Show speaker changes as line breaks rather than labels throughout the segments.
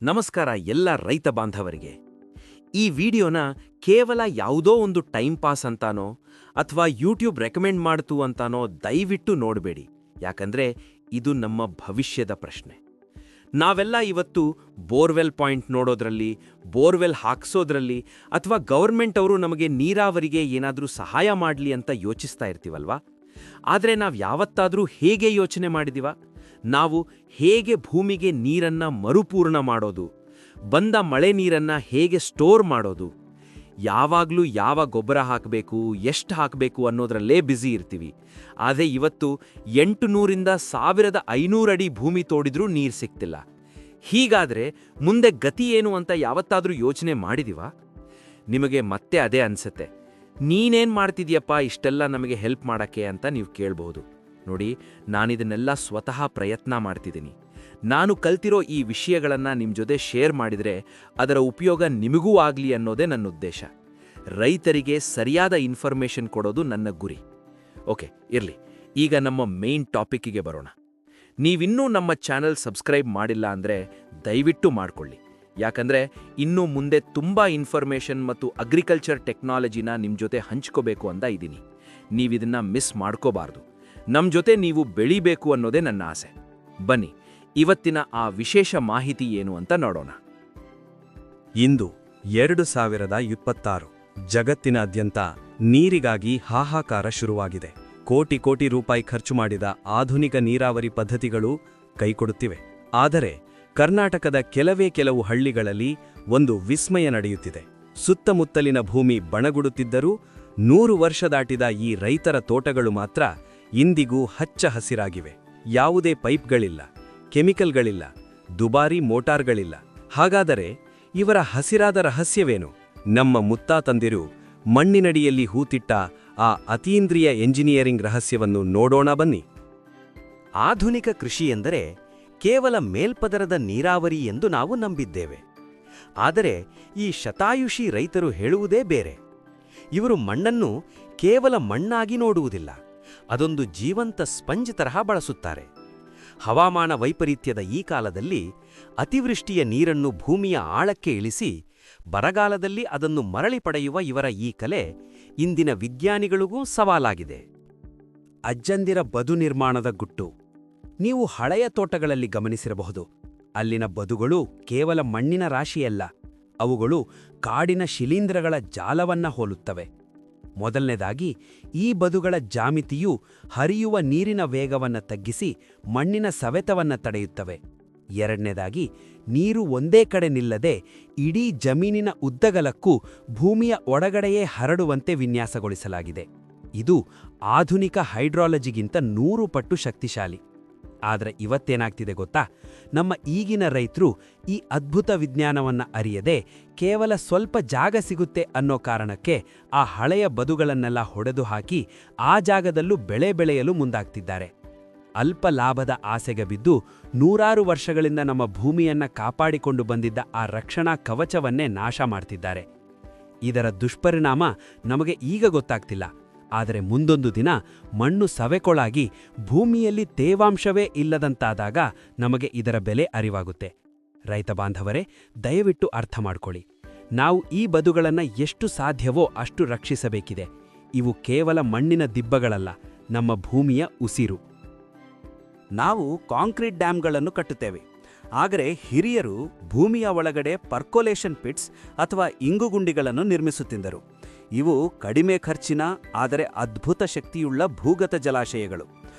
ನಮಸ್ಕಾರ ಎಲ್ಲ ರೈತ ಬಾಂಧವರಿಗೆ. ಈ ವಿಡಿಯೋನ ಕೇವಲ ಯಾವುದೋ ಒಂದು ಟೈಮ್ ಪಾಸ್ ಅಂತಾನೋ ಅಥವಾ ಯೂಟ್ಯೂಬ್ ರೆಕಮೆಂಡ್ ಮಾಡ್ತು ಅಂತಾನೋ ದಯವಿಟ್ಟು ನೋಡಬೇಡಿ. ಯಾಕಂದ್ರೆ ಇದು ನಮ್ಮ ಭವಿಷ್ಯದ ಪ್ರಶ್ನೆ. ನಾವೆಲ್ಲ ಇವತ್ತು ಬೋರ್ವೆಲ್ ಪಾಯಿಂಟ್ ನೋಡೋದ್ರಲ್ಲಿ, ಬೋರ್ವೆಲ್ ಹಾಕ್ಸೋದ್ರಲ್ಲಿ ಅಥವಾ ಗವರ್ಮೆಂಟ್ ಅವರು ನಮಗೆ ನೀರಾವರಿಗೆ ಏನಾದರೂ ಸಹಾಯ ಮಾಡಲಿ ಅಂತ ಯೋಚಿಸ್ತಾ ಇರ್ತೀವಲ್ವಾ. ಆದರೆ ನಾವು ಯಾವತ್ತಾದರೂ ಹೇಗೆ ಯೋಚನೆ ಮಾಡಿದಿವ? ನಾವು ಹೇಗೆ ಭೂಮಿಗೆ ನೀರನ್ನ ಮರುಪೂರ್ಣ ಮಾಡೋದು, ಬಂದ ಮಳೆ ನೀರನ್ನ ಹೇಗೆ ಸ್ಟೋರ್ ಮಾಡೋದು, ಯಾವಾಗಲೂ ಯಾವ ಗೊಬ್ಬರ ಹಾಕಬೇಕು, ಎಷ್ಟು ಹಾಕಬೇಕು ಅನ್ನೋದ್ರಲ್ಲೇ ಬ್ಯುಸಿ ಇರ್ತೀವಿ. ಆದರೆ ಇವತ್ತು 800ರಿಂದ 1500 ಅಡಿ ಭೂಮಿ ತೋಡಿದ್ರೂ ನೀರು ಸಿಗ್ತಿಲ್ಲ. ಹೀಗಾದ್ರೆ ಮುಂದೆ ಗತಿ ಏನು ಅಂತ ಯಾವತ್ತಾದ್ರೂ ಯೋಚನೆ ಮಾಡಿದಿವ? ನಿಮಗೆ ಮತ್ತೆ ಅದೇ ಅನ್ಸತ್ತೆ, ನೀನೇನ್ ಮಾಡ್ತಿದ್ಯಪ್ಪ ಇಷ್ಟೆಲ್ಲ ನಮಗೆ ಹೆಲ್ಪ್ ಮಾಡಕ್ಕೆ ಅಂತ ನೀವು ಕೇಳಬಹುದು. ನೋಡಿ, ನಾನಿದನ್ನೆಲ್ಲ ಸ್ವತಃ ಪ್ರಯತ್ನ ಮಾಡ್ತಿದ್ದೀನಿ. ನಾನು ಕಲ್ತಿರೋ ಈ ವಿಷಯಗಳನ್ನು ನಿಮ್ಮ ಜೊತೆ ಶೇರ್ ಮಾಡಿದರೆ ಅದರ ಉಪಯೋಗ ನಿಮಗೂ ಆಗಲಿ ಅನ್ನೋದೇ ನನ್ನ ಉದ್ದೇಶ. ರೈತರಿಗೆ ಸರಿಯಾದ ಇನ್ಫಾರ್ಮೇಷನ್ ಕೊಡೋದು ನನ್ನ ಗುರಿ. ಓಕೆ, ಇರಲಿ, ಈಗ ನಮ್ಮ ಮೇನ್ ಟಾಪಿಕ್ಕಿಗೆ ಬರೋಣ. ನೀವಿನ್ನೂ ನಮ್ಮ ಚಾನೆಲ್ ಸಬ್ಸ್ಕ್ರೈಬ್ ಮಾಡಿಲ್ಲ ಅಂದರೆ ದಯವಿಟ್ಟು ಮಾಡಿಕೊಳ್ಳಿ. ಯಾಕಂದರೆ ಇನ್ನೂ ಮುಂದೆ ತುಂಬ ಇನ್ಫಾರ್ಮೇಷನ್ ಮತ್ತು ಅಗ್ರಿಕಲ್ಚರ್ ಟೆಕ್ನಾಲಜಿನ ನಿಮ್ಮ ಜೊತೆ ಹಂಚ್ಕೋಬೇಕು ಅಂತ ಇದ್ದೀನಿ. ನೀವಿದನ್ನು ಮಿಸ್ ಮಾಡ್ಕೋಬಾರ್ದು. ನಮ್ಮ ಜೊತೆ ನೀವು ಬೆಳಿಬೇಕು ಅನ್ನೋದೇ ನನ್ನ ಆಸೆ. ಬನ್ನಿ, ಇವತ್ತಿನ ಆ ವಿಶೇಷ ಮಾಹಿತಿ ಏನು ಅಂತ ನೋಡೋಣ.
ಇಂದು 2026 ಜಗತ್ತಿನಾದ್ಯಂತ ನೀರಿಗಾಗಿ ಹಾಹಾಕಾರ ಶುರುವಾಗಿದೆ. ಕೋಟಿ ಕೋಟಿ ರೂಪಾಯಿ ಖರ್ಚು ಮಾಡಿದ ಆಧುನಿಕ ನೀರಾವರಿ ಪದ್ಧತಿಗಳು ಕೈಕೊಡುತ್ತಿವೆ. ಆದರೆ ಕರ್ನಾಟಕದ ಕೆಲವು ಹಳ್ಳಿಗಳಲ್ಲಿ ಒಂದು ವಿಸ್ಮಯ ನಡೆಯುತ್ತಿದೆ. ಸುತ್ತಮುತ್ತಲಿನ ಭೂಮಿ ಬಣಗುಡುತ್ತಿದ್ದರೂ 100 ವರ್ಷ ದಾಟಿದ ಈ ರೈತರ ತೋಟಗಳು ಮಾತ್ರ ಇಂದಿಗೂ ಹಚ್ಚ ಹಸಿರಾಗಿವೆ. ಯಾವುದೇ ಪೈಪ್ಗಳಿಲ್ಲ, ಕೆಮಿಕಲ್ಗಳಿಲ್ಲ, ದುಬಾರಿ ಮೋಟಾರ್ಗಳಿಲ್ಲ. ಹಾಗಾದರೆ ಇವರ ಹಸಿರಾದ ರಹಸ್ಯವೇನು? ನಮ್ಮ ಮುತ್ತಾತಂದಿರು ಮಣ್ಣಿನಡಿಯಲ್ಲಿ ಹೂತಿಟ್ಟ ಆ ಅತೀಂದ್ರಿಯ ಎಂಜಿನಿಯರಿಂಗ್ ರಹಸ್ಯವನ್ನು ನೋಡೋಣ ಬನ್ನಿ.
ಆಧುನಿಕ ಕೃಷಿ ಎಂದರೆ ಕೇವಲ ಮೇಲ್ಪದರದ ನೀರಾವರಿ ಎಂದು ನಾವು ನಂಬಿದ್ದೇವೆ. ಆದರೆ ಈ ಶತಾಯುಷಿ ರೈತರು ಹೇಳುವುದೇ ಬೇರೆ. ಇವರು ಮಣ್ಣನ್ನು ಕೇವಲ ಮಣ್ಣಾಗಿ ನೋಡುವುದಿಲ್ಲ, ಅದೊಂದು ಜೀವಂತ ಸ್ಪಂಜ್ ತರಹ ಬಳಸುತ್ತಾರೆ. ಹವಾಮಾನ ವೈಪರೀತ್ಯದ ಈ ಕಾಲದಲ್ಲಿ ಅತಿವೃಷ್ಟಿಯ ನೀರನ್ನು ಭೂಮಿಯ ಆಳಕ್ಕೆ ಇಳಿಸಿ ಬರಗಾಲದಲ್ಲಿ ಅದನ್ನು ಮರಳಿ ಪಡೆಯುವ ಇವರ ಈ ಕಲೆ ಇಂದಿನ ವಿಜ್ಞಾನಿಗಳಿಗೂ ಸವಾಲಾಗಿದೆ.
ಅಜ್ಜಂದಿರ ಬದು ನಿರ್ಮಾಣದ ಗುಟ್ಟು ನೀವು ಹಳೆಯ ತೋಟಗಳಲ್ಲಿ ಗಮನಿಸಿರಬಹುದು. ಅಲ್ಲಿನ ಬದುಗಳು ಕೇವಲ ಮಣ್ಣಿನ ರಾಶಿಯಲ್ಲ, ಅವುಗಳು ಕಾಡಿನ ಶಿಲೀಂಧ್ರಗಳ ಜಾಲವನ್ನ ಹೋಲುತ್ತವೆ. ಮೊದಲನೇದಾಗಿ, ಈ ಬದುಗಳ ಜಾಮಿತಿಯು ಹರಿಯುವ ನೀರಿನ ವೇಗವನ್ನು ತಗ್ಗಿಸಿ ಮಣ್ಣಿನ ಸವೆತವನ್ನು ತಡೆಯುತ್ತವೆ. ಎರಡನೇದಾಗಿ, ನೀರು ಒಂದೇ ಕಡೆ ನಿಲ್ಲದೆ ಇಡೀ ಜಮೀನಿನ ಉದ್ದಗಲಕ್ಕೂ ಭೂಮಿಯ ಒಳಗಡೆಯೇ ಹರಡುವಂತೆ ವಿನ್ಯಾಸಗೊಳಿಸಲಾಗಿದೆ. ಇದು ಆಧುನಿಕ ಹೈಡ್ರಾಲಜಿಗಿಂತ 100 ಪಟ್ಟು ಶಕ್ತಿಶಾಲಿ. ಆದರೆ ಇವತ್ತೇನಾಗ್ತಿದೆ ಗೊತ್ತಾ? ನಮ್ಮ ಈಗಿನ ರೈತರು ಈ ಅದ್ಭುತ ವಿಜ್ಞಾನವನ್ನು ಅರಿಯದೆ ಕೇವಲ ಸ್ವಲ್ಪ ಜಾಗ ಸಿಗುತ್ತೆ ಅನ್ನೋ ಕಾರಣಕ್ಕೆ ಆ ಹಳೆಯ ಬದುಗಳನ್ನೆಲ್ಲ ಹೊಡೆದು ಹಾಕಿ ಆ ಜಾಗದಲ್ಲೂ ಬೆಳೆ ಬೆಳೆಯಲು ಮುಂದಾಗ್ತಿದ್ದಾರೆ. ಅಲ್ಪ ಲಾಭದ ಆಸೆಗೆ ಬಿದ್ದು 100 ವರ್ಷಗಳಿಂದ ನಮ್ಮ ಭೂಮಿಯನ್ನ ಕಾಪಾಡಿಕೊಂಡು ಬಂದಿದ್ದ ಆ ರಕ್ಷಣಾ ಕವಚವನ್ನೇ ನಾಶ ಮಾಡ್ತಿದ್ದಾರೆ. ಇದರ ದುಷ್ಪರಿಣಾಮ ನಮಗೆ ಈಗ ಗೊತ್ತಾಗ್ತಿಲ್ಲ. ಆದರೆ ಮುಂದೊಂದು ದಿನ ಮಣ್ಣು ಸವೆಕೊಳಾಗಿ ಭೂಮಿಯಲ್ಲಿ ತೇವಾಂಶವೇ ಇಲ್ಲದಂತಾದಾಗ ನಮಗೆ ಇದರ ಬೆಲೆ ಅರಿವಾಗುತ್ತೆ. ರೈತ ಬಾಂಧವರೇ, ದಯವಿಟ್ಟು ಅರ್ಥ ಮಾಡ್ಕೊಳ್ಳಿ. ನಾವು ಈ ಬದುಗಳನ್ನು ಎಷ್ಟು ಸಾಧ್ಯವೋ ಅಷ್ಟು ರಕ್ಷಿಸಬೇಕಿದೆ. ಇವು ಕೇವಲ ಮಣ್ಣಿನ ದಿಬ್ಬಗಳಲ್ಲ, ನಮ್ಮ ಭೂಮಿಯ ಉಸಿರು.
ನಾವು ಕಾಂಕ್ರೀಟ್ ಡ್ಯಾಮ್ಗಳನ್ನು ಕಟ್ಟುತ್ತೇವೆ, ಆದರೆ ಹಿರಿಯರು ಭೂಮಿಯ ಒಳಗಡೆ ಪರ್ಕೋಲೇಷನ್ ಪಿಟ್ಸ್ ಅಥವಾ ಇಂಗುಗುಂಡಿಗಳನ್ನು ನಿರ್ಮಿಸುತ್ತಿದ್ದರು. ಇವು ಕಡಿಮೆ ಖರ್ಚಿನ ಆದರೆ ಅದ್ಭುತ ಶಕ್ತಿಯುಳ್ಳ ಭೂಗತ ಜಲಾಶಯಗಳು.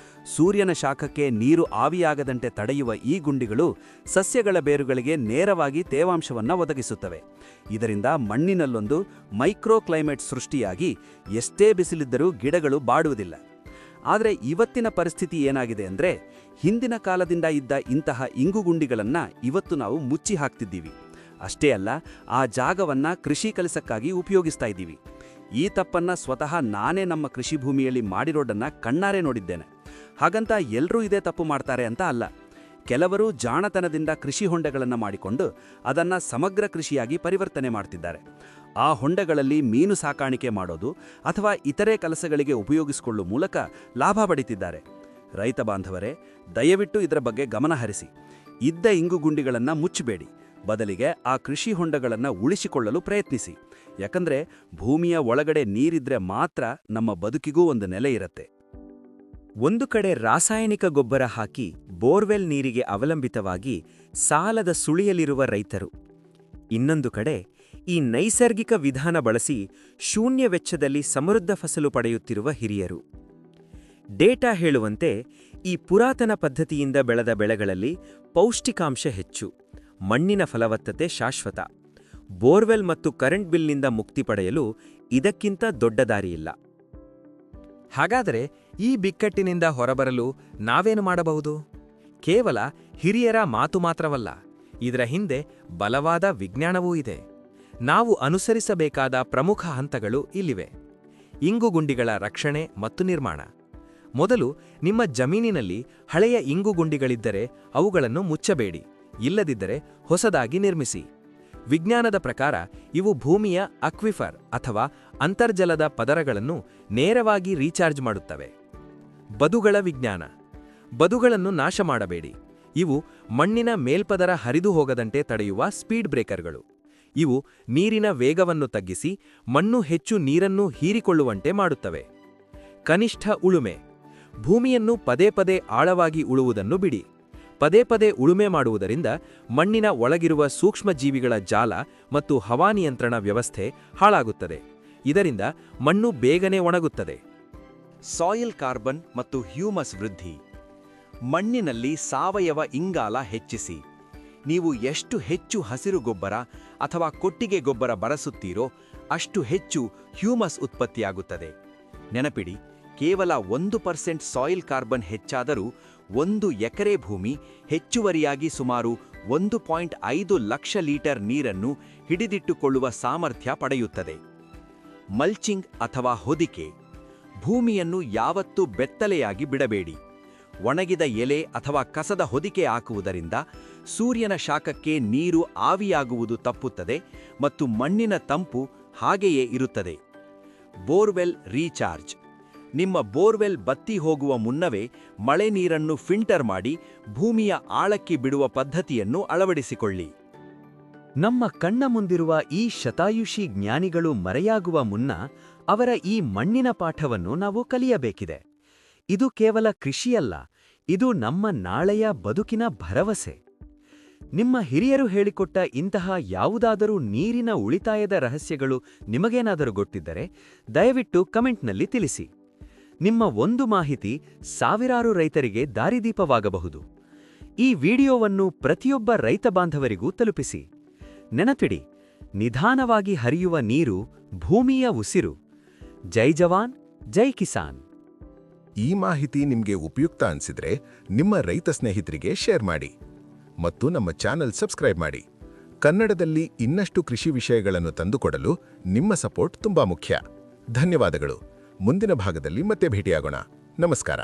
ಸೂರ್ಯನ ಶಾಖಕ್ಕೆ ನೀರು ಆವಿಯಾಗದಂತೆ ತಡೆಯುವ ಈ ಗುಂಡಿಗಳು ಸಸ್ಯಗಳ ಬೇರುಗಳಿಗೆ ನೇರವಾಗಿ ತೇವಾಂಶವನ್ನು ಒದಗಿಸುತ್ತವೆ. ಇದರಿಂದ ಮಣ್ಣಿನಲ್ಲೊಂದು ಮೈಕ್ರೋ ಕ್ಲೈಮೇಟ್ ಸೃಷ್ಟಿಯಾಗಿ ಎಷ್ಟೇ ಬಿಸಿಲಿದ್ದರೂ ಗಿಡಗಳು ಬಾಡುವುದಿಲ್ಲ. ಆದರೆ ಇವತ್ತಿನ ಪರಿಸ್ಥಿತಿ ಏನಾಗಿದೆ ಅಂದರೆ, ಹಿಂದಿನ ಕಾಲದಿಂದ ಇದ್ದ ಇಂತಹ ಇಂಗುಗುಂಡಿಗಳನ್ನು ಇವತ್ತು ನಾವು ಮುಚ್ಚಿ ಹಾಕ್ತಿದ್ದೀವಿ. ಅಷ್ಟೇ ಅಲ್ಲ, ಆ ಜಾಗವನ್ನು ಕೃಷಿ ಕೆಲಸಕ್ಕಾಗಿ ಉಪಯೋಗಿಸ್ತಾ ಇದ್ದೀವಿ. ಈ ತಪ್ಪನ್ನ ಸ್ವತಃ ನಾನೇ ನಮ್ಮ ಕೃಷಿ ಭೂಮಿಯಲ್ಲಿ ಮಾಡಿರೋದನ್ನ ಕಣ್ಣಾರೆ ನೋಡಿದ್ದೇನೆ. ಹಾಗಂತ ಎಲ್ಲರೂ ಇದೇ ತಪ್ಪು ಮಾಡ್ತಾರೆ ಅಂತ ಅಲ್ಲ. ಕೆಲವರು ಜಾಣತನದಿಂದ ಕೃಷಿ ಹೊಂಡಗಳನ್ನು ಮಾಡಿಕೊಂಡು ಅದನ್ನು ಸಮಗ್ರ ಕೃಷಿಯಾಗಿ ಪರಿವರ್ತನೆ ಮಾಡ್ತಿದ್ದಾರೆ. ಆ ಹೊಂಡಗಳಲ್ಲಿ ಮೀನು ಸಾಕಾಣಿಕೆ ಮಾಡೋದು ಅಥವಾ ಇತರೆ ಕೆಲಸಗಳಿಗೆ ಉಪಯೋಗಿಸಿಕೊಳ್ಳುವ ಮೂಲಕ ಲಾಭ ಪಡೆಯುತ್ತಿದ್ದಾರೆ. ರೈತ ಬಾಂಧವರೇ, ದಯವಿಟ್ಟು ಇದರ ಬಗ್ಗೆ ಗಮನ ಹರಿಸಿ. ಇದ್ದ ಇಂಗುಗುಂಡಿಗಳನ್ನು ಮುಚ್ಚಬೇಡಿ. ಬದಲಿಗೆ ಆ ಕೃಷಿ ಹೊಂಡಗಳನ್ನು ಉಳಿಸಿಕೊಳ್ಳಲು ಪ್ರಯತ್ನಿಸಿ. ಯಾಕಂದ್ರೆ ಭೂಮಿಯ ಒಳಗಡೆ ನೀರಿದ್ರೆ ಮಾತ್ರ ನಮ್ಮ ಬದುಕಿಗೂ ಒಂದು ನೆಲೆ ಇರತ್ತೆ.
ಒಂದು ಕಡೆ ರಾಸಾಯನಿಕ ಗೊಬ್ಬರ ಹಾಕಿ ಬೋರ್ವೆಲ್ ನೀರಿಗೆ ಅವಲಂಬಿತವಾಗಿ ಸಾಲದ ಸುಳಿಯಲಿರುವ ರೈತರು, ಇನ್ನೊಂದು ಕಡೆ ಈ ನೈಸರ್ಗಿಕ ವಿಧಾನ ಬಳಸಿ ಶೂನ್ಯ ವೆಚ್ಚದಲ್ಲಿ ಸಮೃದ್ಧ ಫಸಲು ಪಡೆಯುತ್ತಿರುವ ಹಿರಿಯರು. ಡೇಟಾ ಹೇಳುವಂತೆ ಈ ಪುರಾತನ ಪದ್ಧತಿಯಿಂದ ಬೆಳೆದ ಬೆಳೆಗಳಲ್ಲಿ ಪೌಷ್ಟಿಕಾಂಶ ಹೆಚ್ಚು, ಮಣ್ಣಿನ ಫಲವತ್ತತೆ ಶಾಶ್ವತ. ಬೋರ್ವೆಲ್ ಮತ್ತು ಕರೆಂಟ್ ಬಿಲ್ನಿಂದ ಮುಕ್ತಿ ಪಡೆಯಲು ಇದಕ್ಕಿಂತ ದೊಡ್ಡ ದಾರಿಯಿಲ್ಲ.
ಹಾಗಾದರೆ ಈ ಬಿಕ್ಕಟ್ಟಿನಿಂದ ಹೊರಬರಲು ನಾವೇನು ಮಾಡಬಹುದು? ಕೇವಲ ಹಿರಿಯರ ಮಾತು ಮಾತ್ರವಲ್ಲ, ಇದರ ಹಿಂದೆ ಬಲವಾದ ವಿಜ್ಞಾನವೂ ಇದೆ. ನಾವು ಅನುಸರಿಸಬೇಕಾದ ಪ್ರಮುಖ ಹಂತಗಳು ಇಲ್ಲಿವೆ. ಇಂಗುಗುಂಡಿಗಳ ರಕ್ಷಣೆ ಮತ್ತು ನಿರ್ಮಾಣ. ಮೊದಲು, ನಿಮ್ಮ ಜಮೀನಿನಲ್ಲಿ ಹಳೆಯ ಇಂಗುಗುಂಡಿಗಳಿದ್ದರೆ ಅವುಗಳನ್ನು ಮುಚ್ಚಬೇಡಿ, ಇಲ್ಲದಿದ್ದರೆ ಹೊಸದಾಗಿ ನಿರ್ಮಿಸಿ. ವಿಜ್ಞಾನದ ಪ್ರಕಾರ ಇವು ಭೂಮಿಯ ಅಕ್ವಿಫರ್ ಅಥವಾ ಅಂತರ್ಜಲದ ಪದರಗಳನ್ನು ನೇರವಾಗಿ ರೀಚಾರ್ಜ್ ಮಾಡುತ್ತವೆ. ಬದುಗಳ ವಿಜ್ಞಾನ. ಬದುಗಳನ್ನು ನಾಶ ಮಾಡಬೇಡಿ. ಇವು ಮಣ್ಣಿನ ಮೇಲ್ಪದರ ಹರಿದು ಹೋಗದಂತೆ ತಡೆಯುವ ಸ್ಪೀಡ್ ಬ್ರೇಕರ್ಗಳು. ಇವು ನೀರಿನ ವೇಗವನ್ನು ತಗ್ಗಿಸಿ ಮಣ್ಣು ಹೆಚ್ಚು ನೀರನ್ನು ಹೀರಿಕೊಳ್ಳುವಂತೆ ಮಾಡುತ್ತವೆ. ಕನಿಷ್ಠ ಉಳುಮೆ. ಭೂಮಿಯನ್ನು ಪದೇ ಪದೇ ಆಳವಾಗಿ ಉಳುವುದನ್ನು ಬಿಡಿ. ಪದೇ ಪದೇ ಉಳುಮೆ ಮಾಡುವುದರಿಂದ ಮಣ್ಣಿನ ಒಳಗಿರುವ ಸೂಕ್ಷ್ಮಜೀವಿಗಳ ಜಾಲ ಮತ್ತು ಹವಾನಿಯಂತ್ರಣ ವ್ಯವಸ್ಥೆ ಹಾಳಾಗುತ್ತದೆ. ಇದರಿಂದ ಮಣ್ಣು ಬೇಗನೆ ಒಣಗುತ್ತದೆ.
ಸಾಯಿಲ್ ಕಾರ್ಬನ್ ಮತ್ತು ಹ್ಯೂಮಸ್ ವೃದ್ಧಿ. ಮಣ್ಣಿನಲ್ಲಿ ಸಾವಯವ ಇಂಗಾಲ ಹೆಚ್ಚಿಸಿ. ನೀವು ಎಷ್ಟು ಹೆಚ್ಚು ಹಸಿರು ಗೊಬ್ಬರ ಅಥವಾ ಕೊಟ್ಟಿಗೆ ಗೊಬ್ಬರ ಬಳಸುತ್ತೀರೋ ಅಷ್ಟು ಹೆಚ್ಚು ಹ್ಯೂಮಸ್ ಉತ್ಪತ್ತಿಯಾಗುತ್ತದೆ. ನೆನಪಿಡಿ, ಕೇವಲ 1% ಸಾಯಿಲ್ ಕಾರ್ಬನ್ ಹೆಚ್ಚಾದರೂ 1 ಎಕರೆ ಭೂಮಿ ಹೆಚ್ಚುವರಿಯಾಗಿ ಸುಮಾರು 1.5 ಲಕ್ಷ ಲೀಟರ್ ನೀರನ್ನು ಹಿಡಿದಿಟ್ಟುಕೊಳ್ಳುವ ಸಾಮರ್ಥ್ಯ ಪಡೆಯುತ್ತದೆ. ಮಲ್ಚಿಂಗ್ ಅಥವಾ ಹೊದಿಕೆ. ಭೂಮಿಯನ್ನು ಯಾವತ್ತೂ ಬೆತ್ತಲೆಯಾಗಿ ಬಿಡಬೇಡಿ. ಒಣಗಿದ ಎಲೆ ಅಥವಾ ಕಸದ ಹೊದಿಕೆ ಹಾಕುವುದರಿಂದ ಸೂರ್ಯನ ಶಾಖಕ್ಕೆ ನೀರು ಆವಿಯಾಗುವುದು ತಪ್ಪುತ್ತದೆ ಮತ್ತು ಮಣ್ಣಿನ ತಂಪು ಹಾಗೆಯೇ ಇರುತ್ತದೆ. Borewell recharge. ನಿಮ್ಮ ಬೋರ್ವೆಲ್ ಬತ್ತಿ ಹೋಗುವ ಮುನ್ನವೇ ಮಳೆ ನೀರನ್ನು ಫಿಲ್ಟರ್ ಮಾಡಿ ಭೂಮಿಯ ಆಳಕ್ಕೆ ಬಿಡುವ ಪದ್ಧತಿಯನ್ನು ಅಳವಡಿಸಿಕೊಳ್ಳಿ.
ನಮ್ಮ ಕಣ್ಣ ಮುಂದಿರುವ ಈ ಶತಾಯುಷಿ ಜ್ಞಾನಿಗಳು ಮರೆಯಾಗುವ ಮುನ್ನ ಅವರ ಈ ಮಣ್ಣಿನ ಪಾಠವನ್ನು ನಾವು ಕಲಿಯಬೇಕಿದೆ. ಇದು ಕೇವಲ ಕೃಷಿಯಲ್ಲ, ಇದು ನಮ್ಮ ನಾಳೆಯ ಬದುಕಿನ ಭರವಸೆ. ನಿಮ್ಮ ಹಿರಿಯರು ಹೇಳಿಕೊಟ್ಟ ಇಂತಹ ಯಾವುದಾದರೂ ನೀರಿನ ಉಳಿತಾಯದ ರಹಸ್ಯಗಳು ನಿಮಗೇನಾದರೂ ಗೊತ್ತಿದ್ದರೆ ದಯವಿಟ್ಟು ಕಮೆಂಟ್ನಲ್ಲಿ ತಿಳಿಸಿ. ನಿಮ್ಮ ಒಂದು ಮಾಹಿತಿ ಸಾವಿರಾರು ರೈತರಿಗೆ ದಾರಿದೀಪವಾಗಬಹುದು. ಈ ವಿಡಿಯೋವನ್ನು ಪ್ರತಿಯೊಬ್ಬ ರೈತ ಬಾಂಧವರಿಗೂ ತಲುಪಿಸಿ. ನೆನಪಿಡಿ, ನಿಧಾನವಾಗಿ ಹರಿಯುವ ನೀರು ಭೂಮಿಯ ಉಸಿರು. ಜೈ ಜವಾನ್, ಜೈ ಕಿಸಾನ್.
ಈ ಮಾಹಿತಿ ನಿಮಗೆ ಉಪಯುಕ್ತ ಅನಿಸಿದ್ರೆ ನಿಮ್ಮ ರೈತ ಸ್ನೇಹಿತರಿಗೆ ಶೇರ್ ಮಾಡಿ ಮತ್ತು ನಮ್ಮ ಚಾನೆಲ್ ಸಬ್ಸ್ಕ್ರೈಬ್ ಮಾಡಿ. ಕನ್ನಡದಲ್ಲಿ ಇನ್ನಷ್ಟು ಕೃಷಿ ವಿಷಯಗಳನ್ನು ತಂದುಕೊಡಲು ನಿಮ್ಮ ಸಪೋರ್ಟ್ ತುಂಬಾ ಮುಖ್ಯ. ಧನ್ಯವಾದಗಳು. ಮುಂದಿನ ಭಾಗದಲ್ಲಿ ಮತ್ತೆ ಭೇಟಿಯಾಗೋಣ. ನಮಸ್ಕಾರ.